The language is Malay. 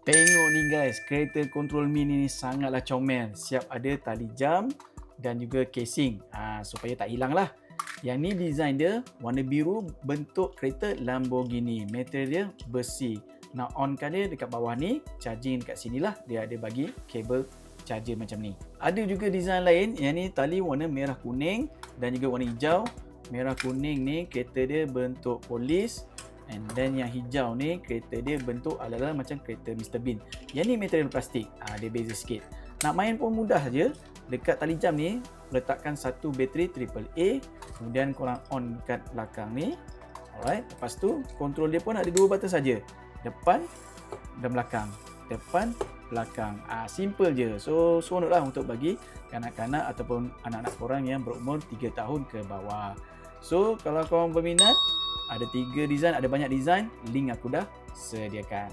Tengok ni guys, kereta Control Mini ni sangatlah comel. Siap ada tali jam dan juga casing supaya tak hilang lah. Yang ni design dia warna biru, bentuk kereta Lamborghini. Material dia besi. Nak onkan dia dekat bawah ni, charging dekat sini lah. Dia ada bagi kabel charger macam ni. Ada juga design lain, yang ni tali warna merah kuning dan juga warna hijau. Merah kuning ni kereta dia bentuk polis. And then yang hijau ni kereta dia bentuk ala-ala macam kereta Mr. Bean. Yang ni material plastik. Dia beza sikit. Nak main pun mudah je. Dekat tali jam ni letakkan satu bateri AAA. Kemudian korang on kat belakang ni. Alright. Lepas tu kontrol dia pun ada dua button saja. Depan dan belakang. Depan, belakang. Simple je. So seronok lah untuk bagi kanak-kanak ataupun anak-anak korang yang berumur 3 tahun ke bawah. So kalau korang berminat, ada 3 design, ada banyak design, link aku dah sediakan.